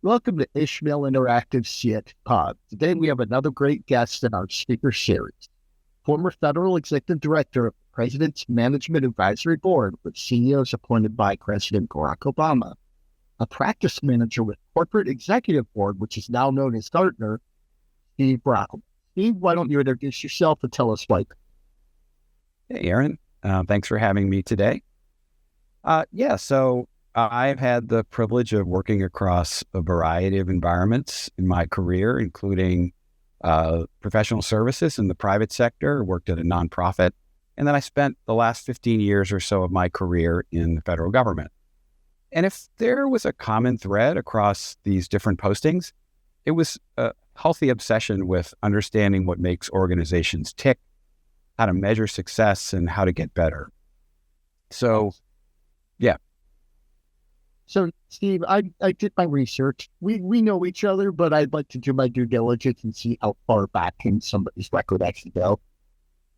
Welcome to Ishmael Interactive Shit Pod. Today we have another great guest in our speaker series. Former federal executive director of the President's Management Advisory Board with CEOs appointed by President Barack Obama. A practice manager with Corporate Executive Board, which is now known as Gartner, Steve Brockelman. Steve, why don't you introduce yourself and tell us why? Hey, Aaron. Thanks for having me today. So I've had the privilege of working across a variety of environments in my career, including professional services in the private sector, worked at a nonprofit, and then I spent the last 15 years or so of my career in the federal government. And if there was a common thread across these different postings, it was a healthy obsession with understanding what makes organizations tick, how to measure success, and how to get better. So, yeah. So, Steve, I did my research. We know each other, but I'd like to do my due diligence and see how far back can somebody's record actually go.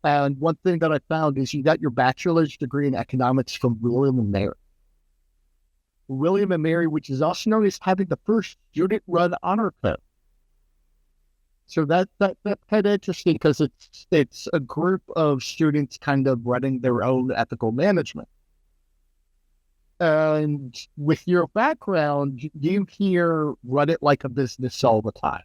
And one thing that I found is you got your bachelor's degree in economics from William and Mary. William and Mary, which is also known as having the first student-run honor code. So that's kind of interesting because it's a group of students kind of running their own ethical management. And with your background, you hear run it like a business all the time.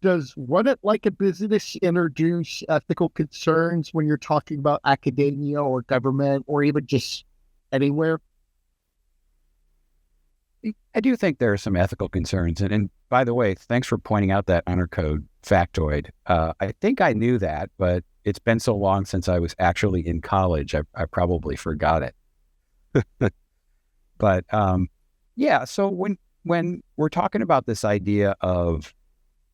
Does run it like a business introduce ethical concerns when you're talking about academia or government or even just anywhere? I do think there are some ethical concerns. And by the way, thanks for pointing out that honor code factoid. I think I knew that, but it's been so long since I was actually in college, I probably forgot it. But so when we're talking about this idea of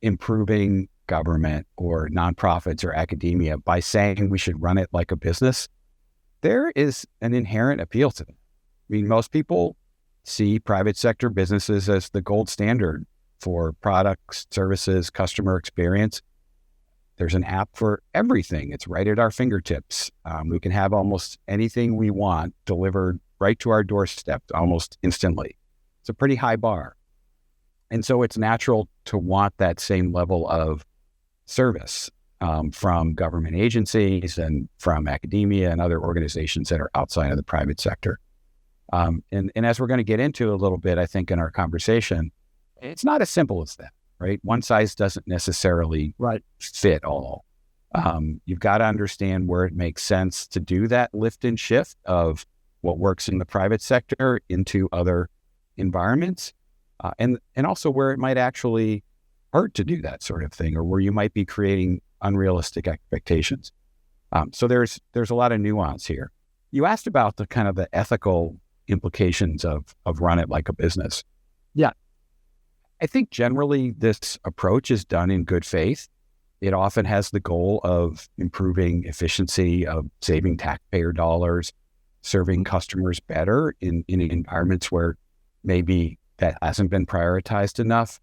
improving government or nonprofits or academia by saying we should run it like a business, there is an inherent appeal to them. I mean, most people see private sector businesses as the gold standard for products, services, customer experience. There's an app for everything. It's right at our fingertips. We can have almost anything we want delivered right to our doorstep almost instantly. It's a pretty high bar. And so it's natural to want that same level of service from government agencies and from academia and other organizations that are outside of the private sector. And as we're going to get into a little bit, I think in our conversation, it's not as simple as that, right? One size doesn't necessarily fit all. You've got to understand where it makes sense to do that lift and shift of what works in the private sector into other environments, and also where it might actually hurt to do that sort of thing, or where you might be creating unrealistic expectations. So there's a lot of nuance here. You asked about the kind of the ethical implications of run it like a business. Yeah. I think generally this approach is done in good faith. It often has the goal of improving efficiency, of saving taxpayer dollars, serving customers better in environments where maybe that hasn't been prioritized enough.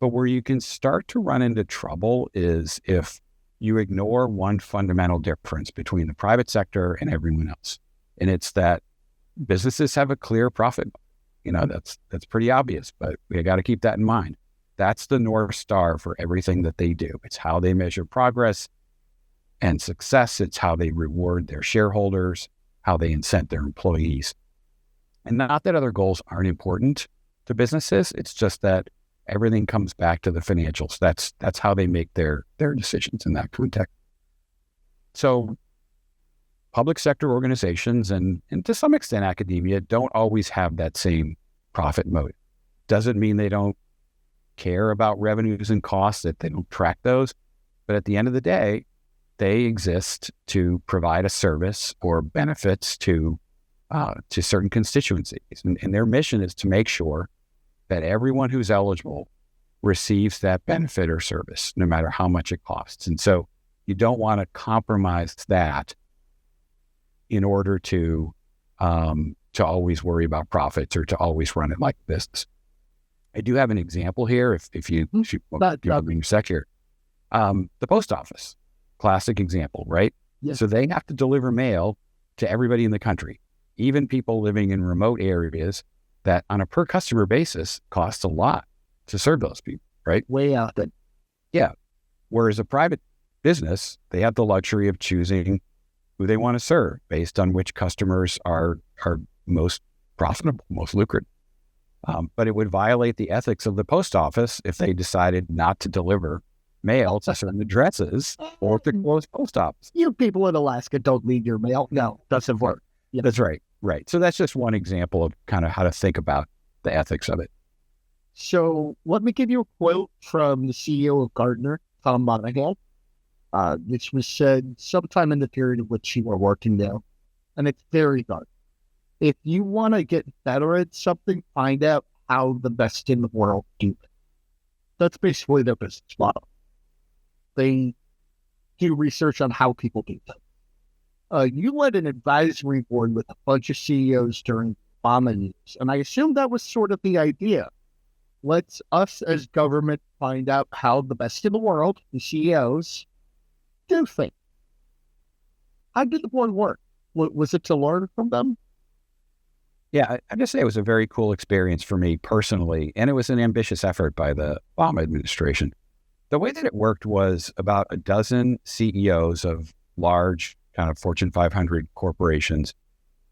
But where you can start to run into trouble is if you ignore one fundamental difference between the private sector and everyone else. And it's that businesses have a clear profit. That's pretty obvious, but we got to keep that in mind. That's the North Star for everything that they do. It's how they measure progress and success. It's how they reward their shareholders, how they incent their employees. And not that other goals aren't important to businesses. It's just that everything comes back to the financials. That's how they make their decisions in that context. So public sector organizations and to some extent academia don't always have that same profit motive. Doesn't mean they don't care about revenues and costs, that they don't track those. But at the end of the day, they exist to provide a service or benefits to certain constituencies. And their mission is to make sure that everyone who's eligible receives that benefit or service, no matter how much it costs. And so you don't want to compromise that in order to always worry about profits or to always run it like business. I do have an example here. If you give me a sec here, the post office, classic example, right? Yes. So they have to deliver mail to everybody in the country, even people living in remote areas that on a per customer basis costs a lot to serve those people, right? Way out there. Yeah. Whereas a private business, they have the luxury of choosing who they want to serve based on which customers are most profitable, most lucrative. But it would violate the ethics of the post office if they decided not to deliver mail to certain addresses or to close post office. You people in Alaska don't need your mail. No, doesn't work. Yeah. That's right. Right. So that's just one example of kind of how to think about the ethics of it. So let me give you a quote from the CEO of Gartner, Tom Monahan, which was said sometime in the period of which you were working there. And it's very dark. If you want to get better at something, find out how the best in the world do it. That's basically their business model. They do research on how people do things. You led an advisory board with a bunch of CEOs during Obama years, and I assume that was sort of the idea. Let's us as government find out how the best in the world, the CEOs, do things. How did the board work? Was it to learn from them? Yeah, I just say it was a very cool experience for me personally, and it was an ambitious effort by the Obama administration. The way that it worked was about a dozen CEOs of large kind of Fortune 500 corporations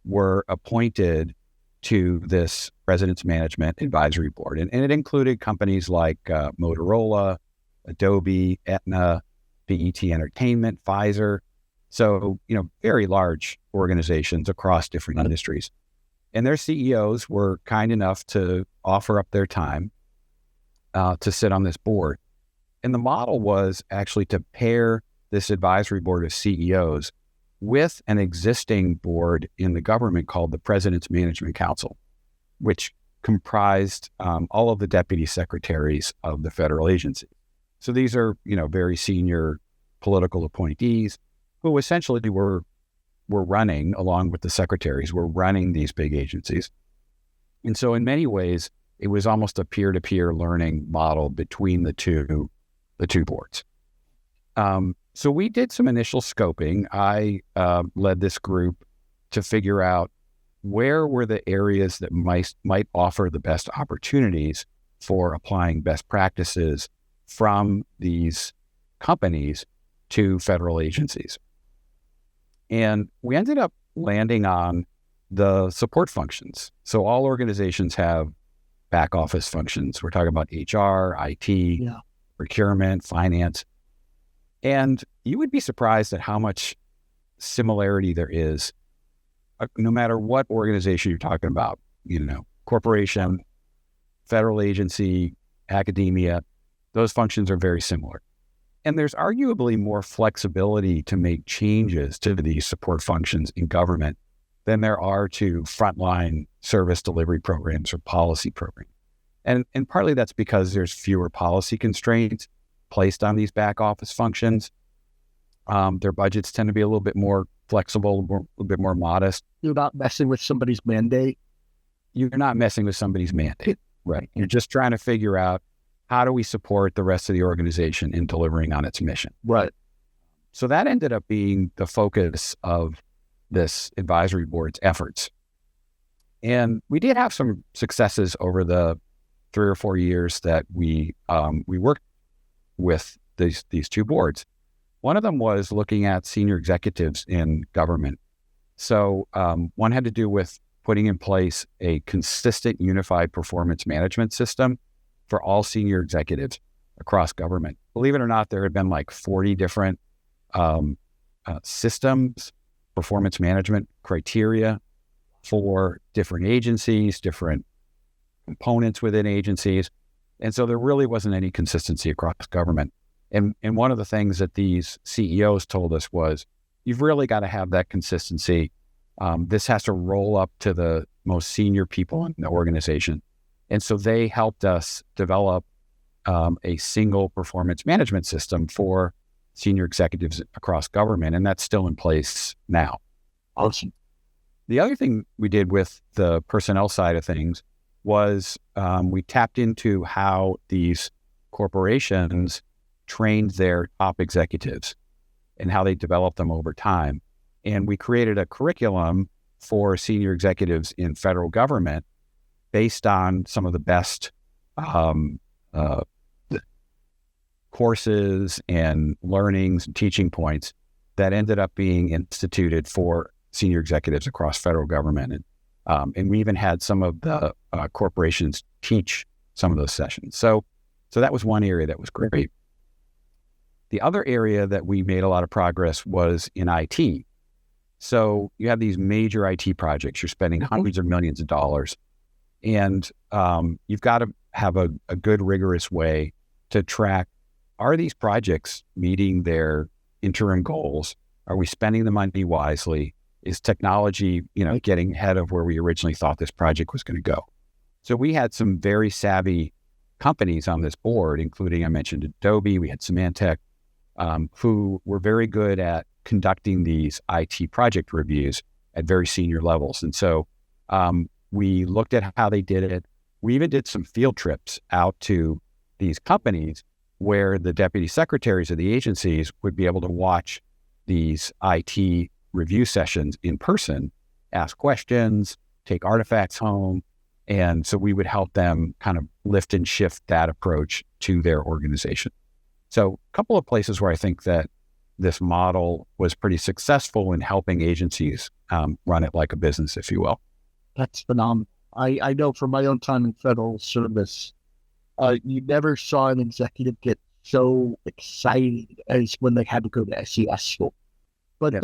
were appointed to this President's Management Advisory Board. And it included companies like Motorola, Adobe, Aetna, BET Entertainment, Pfizer. So, very large organizations across different industries. And their CEOs were kind enough to offer up their time to sit on this board. And the model was actually to pair this advisory board of CEOs with an existing board in the government called the President's Management Council, which comprised all of the deputy secretaries of the federal agency. So these are, very senior political appointees who essentially were running, along with the secretaries, were running these big agencies. And so in many ways, it was almost a peer-to-peer learning model between the two boards. So we did some initial scoping. I led this group to figure out where were the areas that might offer the best opportunities for applying best practices from these companies to federal agencies. And we ended up landing on the support functions. So all organizations have back office functions. We're talking about HR, IT, procurement, finance. And you would be surprised at how much similarity there is, no matter what organization you're talking about, corporation, federal agency, academia, those functions are very similar. And there's arguably more flexibility to make changes to these support functions in government than there are to frontline service delivery programs or policy programs. And partly that's because there's fewer policy constraints placed on these back office functions. Their budgets tend to be a little bit more flexible, a little bit more modest. You're not messing with somebody's mandate. You're not messing with somebody's mandate, right? You're just trying to figure out, how do we support the rest of the organization in delivering on its mission? Right. So that ended up being the focus of this advisory board's efforts. And we did have some successes over the 3 or 4 years that we worked with these two boards. One of them was looking at senior executives in government. So one had to do with putting in place a consistent unified performance management system for all senior executives across government. Believe it or not, there had been like 40 different systems, performance management criteria for different agencies, different components within agencies. And so there really wasn't any consistency across government. And one of the things that these CEOs told us was, you've really got to have that consistency. This has to roll up to the most senior people in the organization. And so they helped us develop a single performance management system for senior executives across government, and that's still in place now. Awesome. The other thing we did with the personnel side of things was we tapped into how these corporations trained their top executives and how they developed them over time. And we created a curriculum for senior executives in federal government based on some of the best courses and learnings and teaching points that ended up being instituted for senior executives across federal government. And we even had some of the corporations teach some of those sessions. So that was one area that was great. The other area that we made a lot of progress was in IT. So you have these major IT projects, you're spending hundreds of millions of dollars, and you've got to have a good, rigorous way to track, are these projects meeting their interim goals? Are we spending the money wisely? Is technology, getting ahead of where we originally thought this project was going to go? So we had some very savvy companies on this board, including, I mentioned Adobe, we had Symantec, who were very good at conducting these IT project reviews at very senior levels. And so we looked at how they did it. We even did some field trips out to these companies where the deputy secretaries of the agencies would be able to watch these IT review sessions in person, ask questions, take artifacts home. And so we would help them kind of lift and shift that approach to their organization. So a couple of places where I think that this model was pretty successful in helping agencies run it like a business, if you will. That's phenomenal. I know from my own time in federal service, you never saw an executive get so excited as when they had to go to SES school. But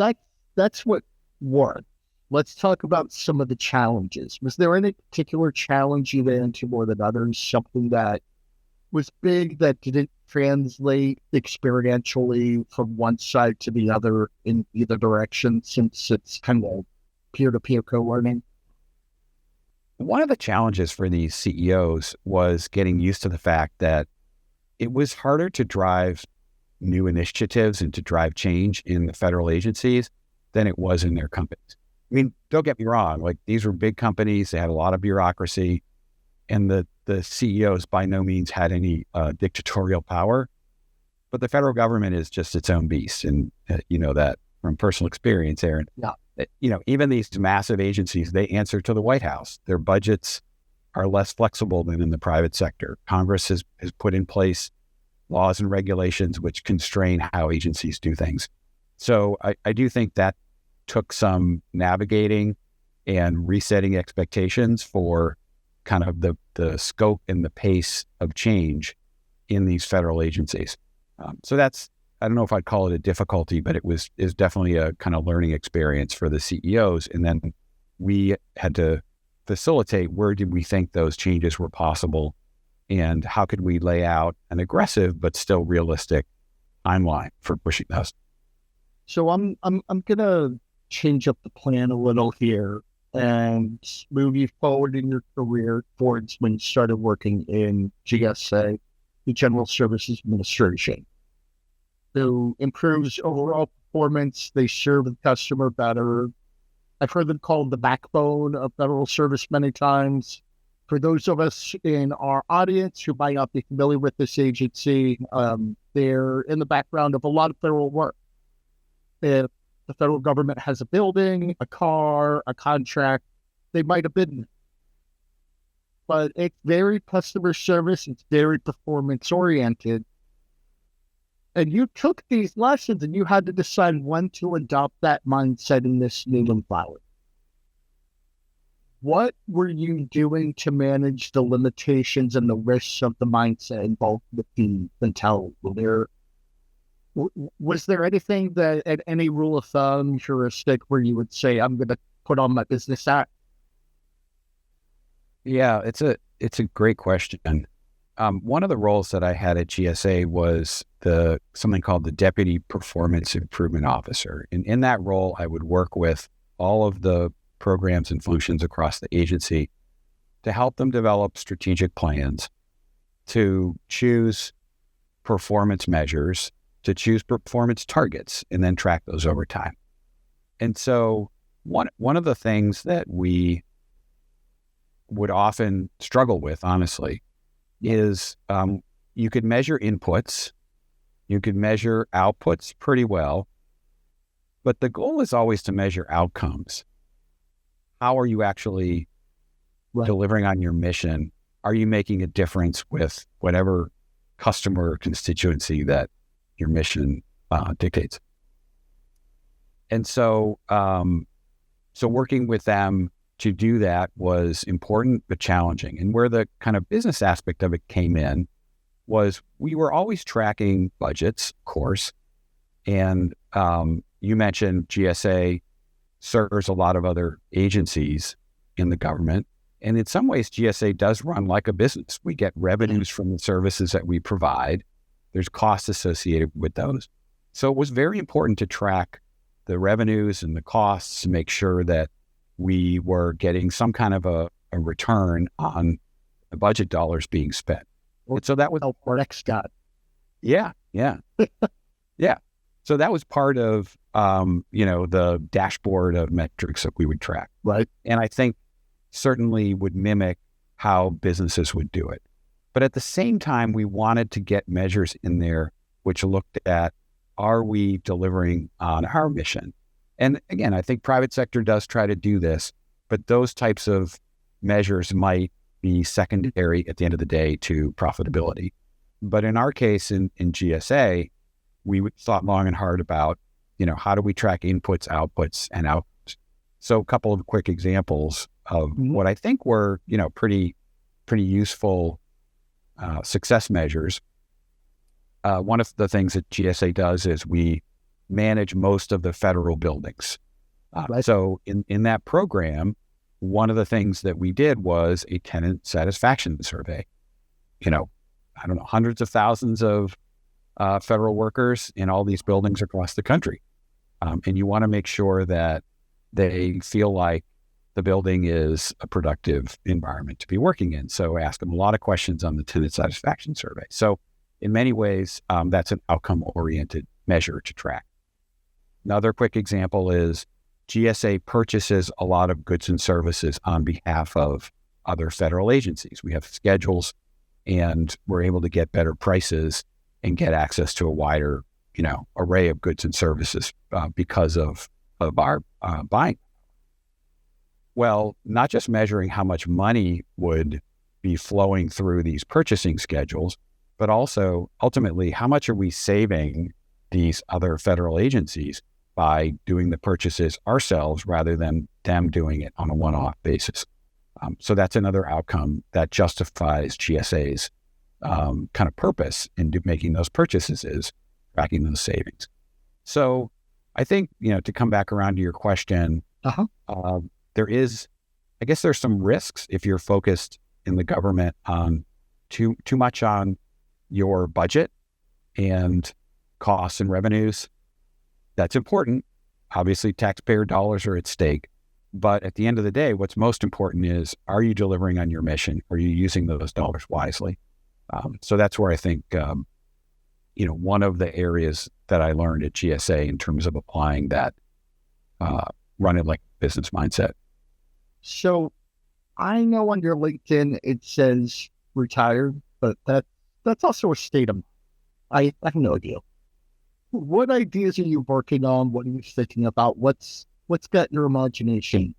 that's what worked. Let's talk about some of the challenges. Was there any particular challenge you ran into more than others? Something that was big that didn't translate experientially from one side to the other in either direction, since it's kind of peer-to-peer co-learning? One of the challenges for these CEOs was getting used to the fact that it was harder to drive new initiatives and to drive change in the federal agencies than it was in their companies. I mean, don't get me wrong, like these were big companies, they had a lot of bureaucracy, and the CEOs by no means had any dictatorial power, but the federal government is just its own beast. And you know that from personal experience, Aaron. Yeah. Even these massive agencies, they answer to the White House. Their budgets are less flexible than in the private sector. Congress has put in place laws and regulations which constrain how agencies do things. So I do think that took some navigating and resetting expectations for kind of the scope and the pace of change in these federal agencies. So that's, I don't know if I'd call it a difficulty, but is definitely a kind of learning experience for the CEOs. And then we had to facilitate, where did we think those changes were possible, and how could we lay out an aggressive but still realistic timeline for pushing those. So I'm gonna change up the plan a little here and move you forward in your career towards when you started working in GSA, the General Services Administration. So improves overall performance. They serve the customer better. I've heard them called the backbone of federal service many times. For those of us in our audience who might not be familiar with this agency, they're in the background of a lot of federal work. If the federal government has a building, a car, a contract, they might have been. But it's very customer service, it's very performance oriented. And you took these lessons and you had to decide when to adopt that mindset in this new environment. What were you doing to manage the limitations and the risks of the mindset involved with the mentality? Was there anything that, at any rule of thumb, heuristic, where you would say, I'm going to put on my business hat? Yeah, it's a great question. One of the roles that I had at GSA was something called the Deputy Performance Improvement Officer. And in that role, I would work with all of the programs and functions across the agency to help them develop strategic plans, to choose performance measures, to choose performance targets, and then track those over time. And so one of the things that we would often struggle with, honestly, is you could measure inputs, you could measure outputs pretty well, but the goal is always to measure outcomes. How are you actually Right. delivering on your mission? Are you making a difference with whatever customer constituency that your mission dictates? And so, so working with them to do that was important but challenging. And where the kind of business aspect of it came in was we were always tracking budgets, of course. And you mentioned GSA serves a lot of other agencies in the government. And in some ways, GSA does run like a business. We get revenues from the services that we provide. There's costs associated with those. So it was very important to track the revenues and the costs to make sure that we were getting some kind of a return on the budget dollars being spent. And so that was our next guy. Yeah. So that was part of the dashboard of metrics that we would track. Right. And I think certainly would mimic how businesses would do it. But at the same time, we wanted to get measures in there which looked at, are we delivering on our mission? And again, I think private sector does try to do this, but those types of measures might be secondary at the end of the day to profitability. But in our case, in GSA, we thought long and hard about, how do we track inputs, outputs, and outputs? So a couple of quick examples of what I think were, pretty useful success measures. One of the things that GSA does is we manage most of the federal buildings. Right. So in that program, one of the things that we did was a tenant satisfaction survey. Hundreds of thousands of federal workers in all these buildings across the country. And you want to make sure that they feel like the building is a productive environment to be working in. So ask them a lot of questions on the tenant satisfaction survey. So in many ways, that's an outcome-oriented measure to track. Another quick example is GSA purchases a lot of goods and services on behalf of other federal agencies. We have schedules, and we're able to get better prices and get access to a wider, array of goods and services because of our buying. Well, not just measuring how much money would be flowing through these purchasing schedules, but also ultimately, how much are we saving these other federal agencies by doing the purchases ourselves rather than them doing it on a one-off basis? So that's another outcome that justifies GSA's kind of purpose in making those purchases, is tracking those savings. So I think, to come back around to your question, there's some risks if you're focused in the government on too much on your budget and costs and revenues. That's important. Obviously, taxpayer dollars are at stake. But at the end of the day, what's most important is, are you delivering on your mission? Are you using those dollars wisely? So that's where I think, one of the areas that I learned at GSA in terms of applying that run it like business mindset. So I know on your LinkedIn it says retired, but that's also a state of mind. I have no idea. What ideas are you working on? What are you thinking about? What's got your imagination?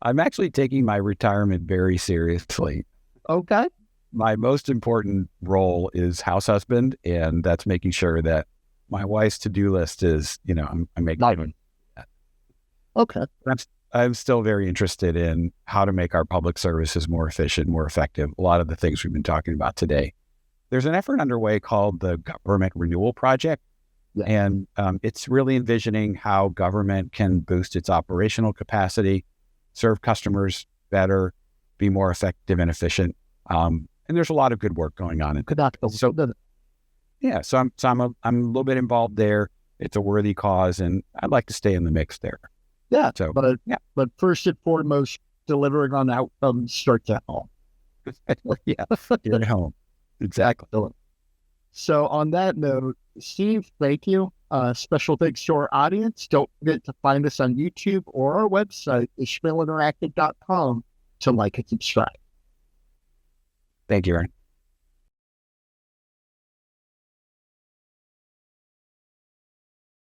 I'm actually taking my retirement very seriously. Okay. My most important role is house husband, and that's making sure that my wife's to-do list is, I'm making that. Okay. I'm still very interested in how to make our public services more efficient, more effective. A lot of the things we've been talking about today. There's an effort underway called the Government Renewal Project. Yeah. And it's really envisioning how government can boost its operational capacity, serve customers better, be more effective and efficient. And there's a lot of good work going on. So I'm a little bit involved there. It's a worthy cause, and I'd like to stay in the mix there. Yeah. So, but first and foremost, delivering on outcomes starts at home. Yeah, you're at home. Exactly. So on that note, Steve, thank you. Special thanks to our audience. Don't forget to find us on YouTube or our website, ishmailinteractive.com, to like and subscribe. Thank you, Aaron.